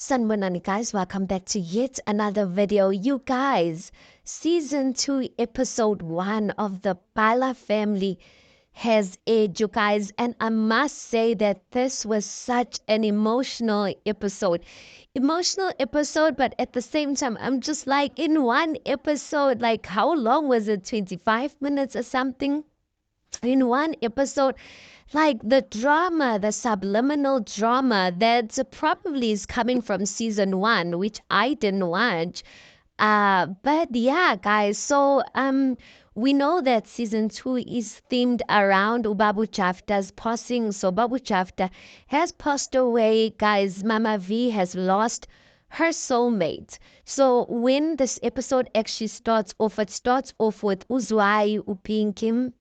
Sanbonani guys, welcome back to yet another video. You guys, season 2 episode 1 of the Bala family has aired, you guys, and I must say that this was such an emotional episode. Emotional episode, but at the same time, I'm just like, in one episode, like how long was it? 25 minutes or something? In one episode, like the drama, the subliminal drama that probably is coming from season 1, which I didn't watch. But yeah, guys, so we know that season 2 is themed around Babu Chafta's passing. So Babu Chafta has passed away, guys. Mama V has lost her soulmate. So when this episode actually starts off, it starts off with Uzwai, Upinkim,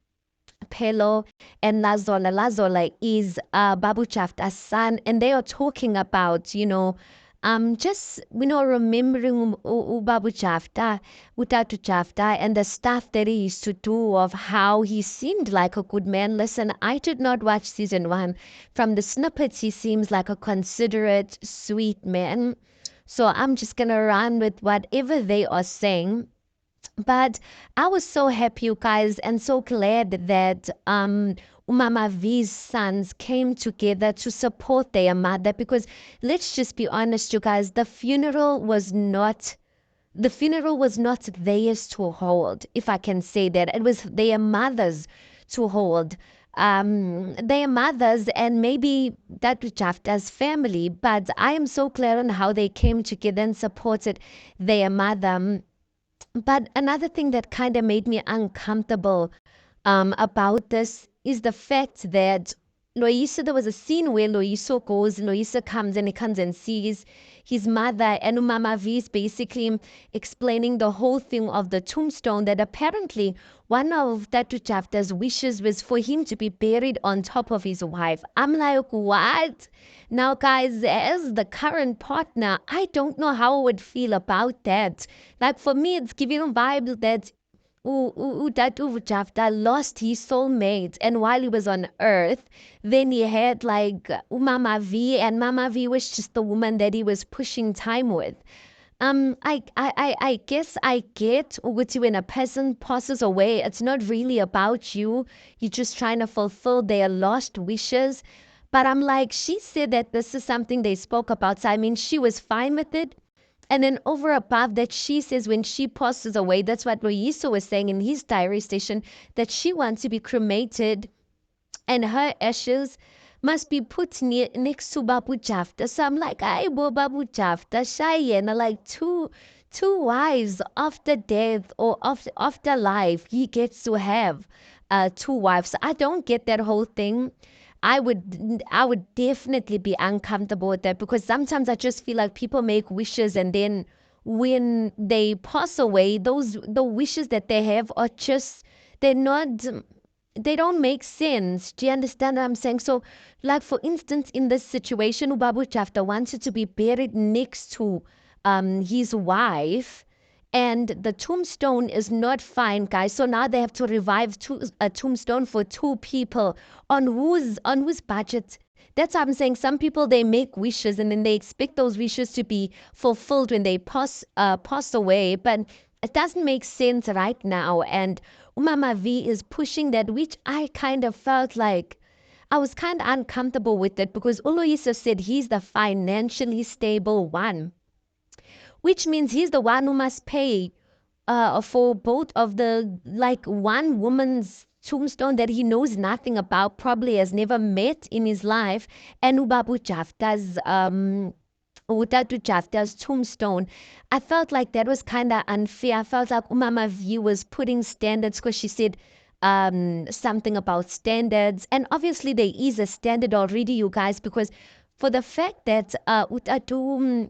Pelo, and Lazola. Lazola is Babu Chafta's son, and they are talking about, just remembering Babu Chafta, Utatu Chafta, and the stuff that he used to do, of how he seemed like a good man. Listen, I did not watch season 1. From the snippets, he seems like a considerate, sweet man. So I'm just gonna run with whatever they are saying. But I was so happy, you guys, and so glad that Umama V's sons came together to support their mother, because let's just be honest, you guys, the funeral was not theirs to hold, if I can say that. It was their mothers to hold. Their mothers and maybe that Jafta's family, but I am so glad on how they came together and supported their mother. But another thing that kind of made me uncomfortable about this is the fact that Loisa, there was a scene where Loisa comes and he comes and sees his mother, and Umama V is basically explaining the whole thing of the tombstone, that apparently one of Tatu'Jafta's wishes was for him to be buried on top of his wife. I'm like, what? Now, guys, as the current partner, I don't know how I would feel about that. Like, for me, it's giving a vibe that Tatu'Jafta lost his soulmate, and while he was on Earth, then he had like Mama V, and Mama V was just the woman that he was pushing time with. I guess I get ukuthi when a person passes away, it's not really about you. You're just trying to fulfill their lost wishes. But I'm like, she said that this is something they spoke about. So I mean, she was fine with it. And then over above that, she says when she passes away, that's what Loyiso was saying in his diary station, that she wants to be cremated and her ashes must be put next to Babu Chafta. So I'm like, I bo Babu Chafta, Shayena, like two wives after death or after life, he gets to have two wives. I don't get that whole thing. I would definitely be uncomfortable with that, because sometimes I just feel like people make wishes, and then when they pass away, the wishes that they have are just, they're not, they don't make sense. Do you understand what I'm saying? So, like for instance, in this situation, Babu Chafta wanted to be buried next to his wife, and the tombstone is not fine, guys. So now they have to revive a tombstone for two people on whose budget. That's what I'm saying. Some people, they make wishes and then they expect those wishes to be fulfilled when they pass away, but it doesn't make sense right now. And Umama V is pushing that, which I kind of felt like I was kind of uncomfortable with it, because Uloisa said he's the financially stable one, which means he's the one who must pay for both of the, like, one woman's tombstone that he knows nothing about, probably has never met in his life, and Utatu Jafta's tombstone. I felt like that was kind of unfair. I felt like Umama V was putting standards, because she said something about standards, and obviously there is a standard already, you guys, because for the fact that Utatu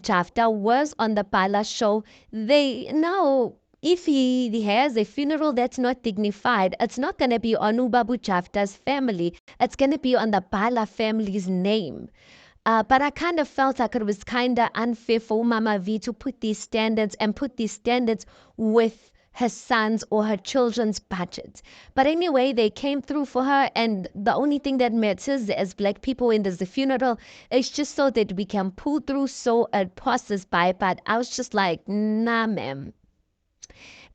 Chafta was on the Bala show, they know if he has a funeral that's not dignified, it's not going to be on Babu Chafta's family. It's going to be on the Bala family's name. But I kind of felt like it was kind of unfair for Mama V to put these standards with her son's or her children's budget. But anyway, they came through for her, and the only thing that matters as black people when there's a funeral is just so that we can pull through so it passes by. But I was just like, nah, ma'am.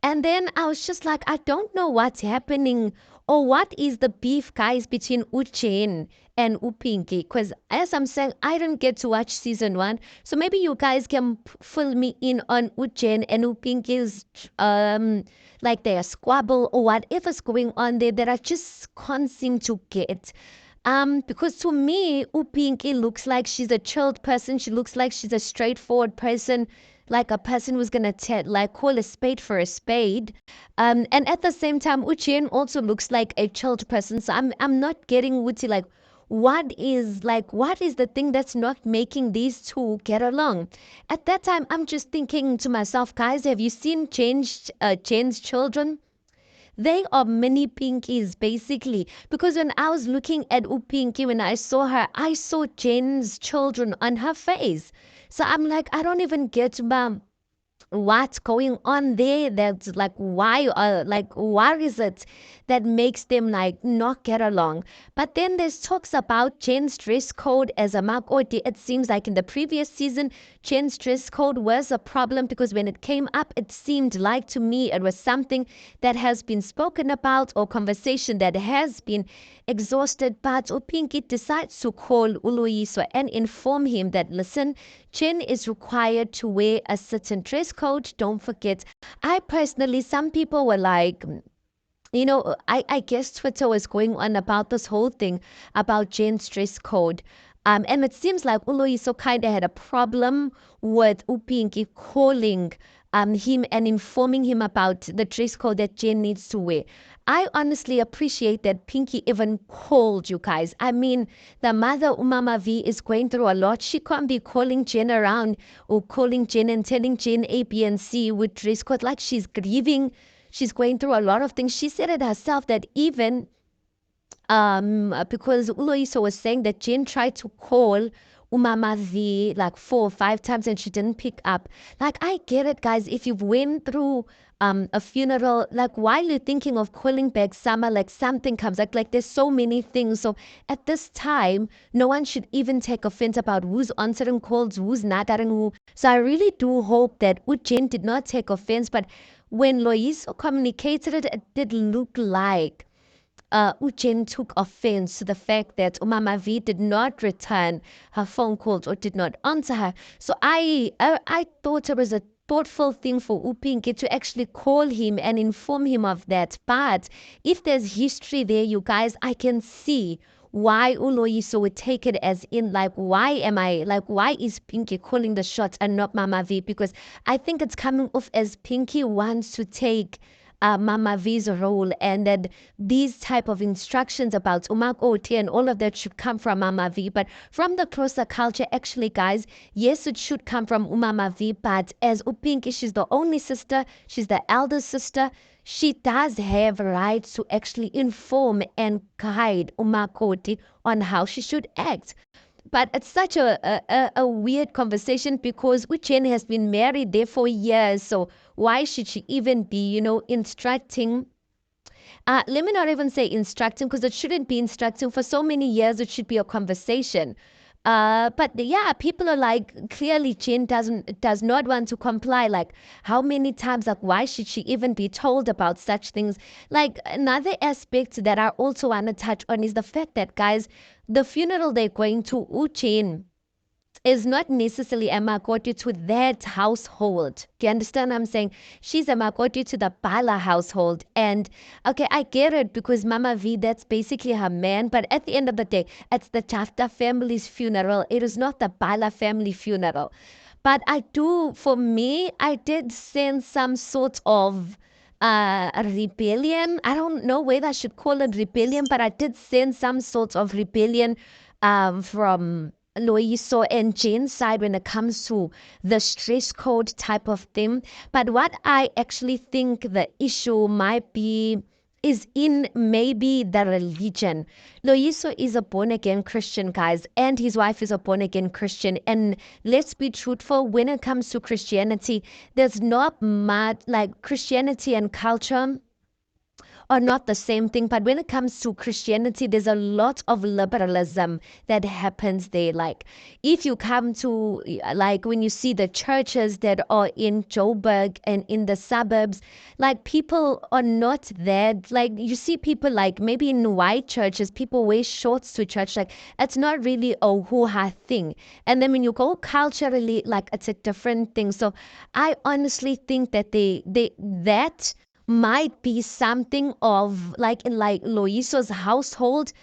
And then I was just like, I don't know what's happening or what is the beef, guys, between Uchen and Upinki. Because as I'm saying, I didn't get to watch season one. So maybe you guys can fill me in on Uchen and Upinki's, like their squabble or whatever's going on there that I just can't seem to get. Because to me, Upinki looks like she's a chilled person. She looks like she's a straightforward person, like a person who's gonna like call a spade for a spade. And at the same time, Uchien also looks like a chilled person. So I'm not getting Uti like what is the thing that's not making these two get along? At that time, I'm just thinking to myself, guys, have you seen changed children? They are mini pinkies, basically. Because when I was looking at Upinki, when I saw her, I saw Jen's children on her face. So I'm like, I don't even get what's going on there. That's like what is it that makes them like not get along? But then there's talks about Jen's dress code as a mark, or it seems like in the previous season Jen's dress code was a problem, because when it came up it seemed like to me it was something that has been spoken about or conversation that has been exhausted. But Upinki decides to call Uluiso and inform him that, listen, Chen is required to wear a certain dress code. Don't forget. I personally, some people were like, I guess Twitter was going on about this whole thing about Jane's dress code. And it seems like Uloiso kind of had a problem with Upinki calling him and informing him about the dress code that Jane needs to wear. I honestly appreciate that Pinky even called you guys. I mean, the mother Umama V is going through a lot. She can't be calling Jen around or calling Jen and telling Jen A, B, and C with dress code. Like, she's grieving. She's going through a lot of things. She said it herself that even because Uloiso was saying that Jen tried to call Umama V like 4 or 5 times and she didn't pick up. Like, I get it, guys. If you've went through a funeral, like while you're thinking of calling back Summer, like something comes like there's so many things. So at this time, no one should even take offense about who's answering calls, who's not answering who. So I really do hope that Jen did not take offense, but when Loiso communicated it, it did look like Uchen took offense to the fact that Umama V did not return her phone calls or did not answer her. So I thought it was a thoughtful thing for Upinki to actually call him and inform him of that. But if there's history there, you guys, I can see why Uloiso would take it as in like, why is Pinky calling the shots and not Mama V? Because I think it's coming off as Pinky wants to take Mama V's role, and that these type of instructions about Umak Oti and all of that should come from Mama V. But from the closer culture, actually, guys, yes, it should come from Umama V. But as Upinki, she's the only sister, she's the elder sister. She does have rights to actually inform and guide Umakoti on how she should act. But it's such a weird conversation because Uchen has been married there for years. So why should she even be, instructing? Let me not even say instructing, because it shouldn't be instructing. For so many years, it should be a conversation. But yeah, people are like, clearly Jen does not want to comply. Like, how many times, like, why should she even be told about such things? Like, another aspect that I also want to touch on is the fact that, guys, the funeral they're going to Uchen is not necessarily a makoti to that household. Do you understand what I'm saying? She's a makoti to the Bala household. And okay, I get it, because Mama V, that's basically her man. But at the end of the day, it's the Chafta family's funeral. It is not the Bala family funeral. But for me, I did sense some sort of a rebellion. I don't know whether I should call it rebellion, but I did sense some sort of rebellion from Loiso and Jane's side when it comes to the stress code type of thing. But what I actually think the issue might be is in maybe the religion. Loyiso is a born again Christian, guys, and his wife is a born again Christian. And let's be truthful, when it comes to Christianity, there's not much like Christianity and culture are not the same thing. But when it comes to Christianity, there's a lot of liberalism that happens there. Like if you come to like when you see the churches that are in Joburg and in the suburbs, like people are not that like you see people like maybe in white churches, people wear shorts to church. Like it's not really a hoo-ha thing. And then when you go culturally, like it's a different thing. So I honestly think that they that might be something of like in like Loiso's household,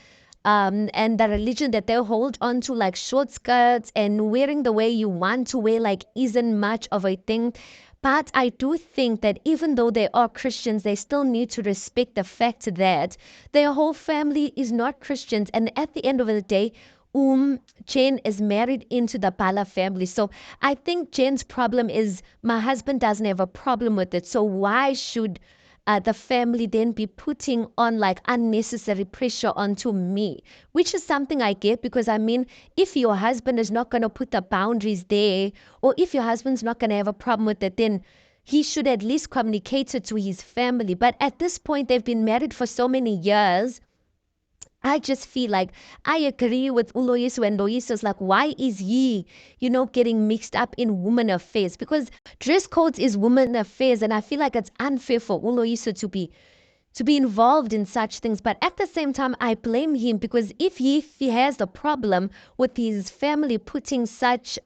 and the religion that they hold on to, like short skirts and wearing the way you want to wear, like isn't much of a thing. But I do think that even though they are Christians, they still need to respect the fact that their whole family is not Christians. And at the end of the day, Jane is married into the Bala family. So I think Jane's problem is my husband doesn't have a problem with it. So why should the family then be putting on like unnecessary pressure onto me? Which is something I get, because I mean, if your husband is not going to put the boundaries there, or if your husband's not going to have a problem with it, then he should at least communicate it to his family. But at this point, they've been married for so many years. I just feel like I agree with Uloyiso and Loyiso's like, why is he, getting mixed up in women affairs? Because dress codes is women affairs, and I feel like it's unfair for Uloyiso to be involved in such things. But at the same time, I blame him, because if he has a problem with his family putting such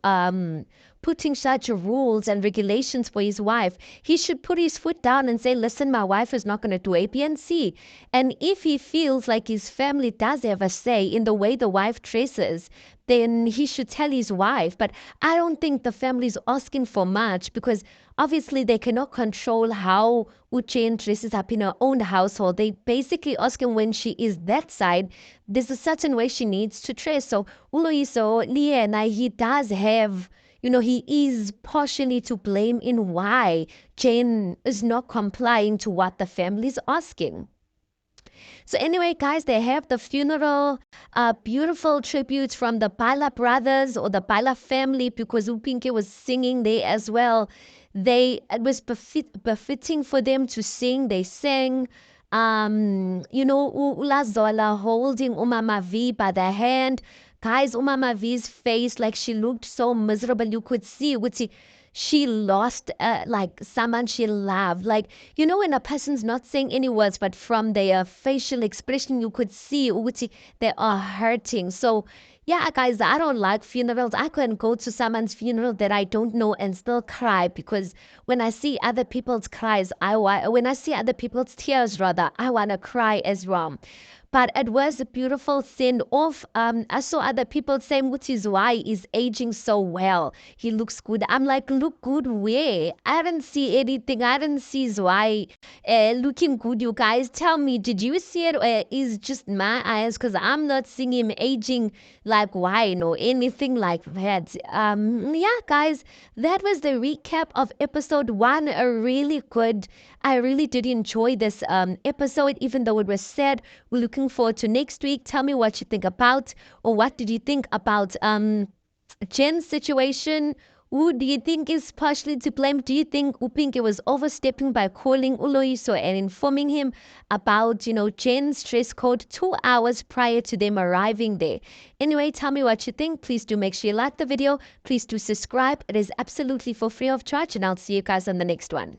rules and regulations for his wife, he should put his foot down and say, listen, my wife is not going to do A, B, and C. And if he feels like his family does have a say in the way the wife dresses, then he should tell his wife. But I don't think the family is asking for much, because obviously they cannot control how Uchen dresses up in her own household. They basically ask him when she is that side, there's a certain way she needs to dress. So Uloiso, Liena, he does have, he is partially to blame in why Jane is not complying to what the family is asking. So anyway, guys, they have the funeral, beautiful tributes from the Bala brothers or the Bala family, because Upinke was singing there as well. It was befitting for them to sing. They sang. Ulazola holding Umama V by the hand. Guys, Umama V's face, like she looked so miserable. You could see, she lost like someone she loved. Like, when a person's not saying any words, but from their facial expression, you could see they are hurting. So, yeah, guys, I don't like funerals. I couldn't go to someone's funeral that I don't know and still cry, because when I see other people's cries, when I see other people's tears, rather, I want to cry as well. But it was a beautiful send off. I saw other people saying, which is why he's aging so well. He looks good. I'm like, look good where? I didn't see anything. I didn't see why looking good. You guys, tell me, did you see it, or is just my eyes? Because I'm not seeing him aging like wine or anything like that. Yeah, guys, that was the recap of episode 1. A really good. I really did enjoy this episode, even though it was sad. We're looking forward to next week. Tell me what you think about, or what did you think about Jen's situation? Who do you think is partially to blame? Do you think Upinke was overstepping by calling Uloiso and informing him about, Jen's dress code 2 hours prior to them arriving there? Anyway, tell me what you think. Please do make sure you like the video. Please do subscribe. It is absolutely for free of charge, and I'll see you guys on the next one.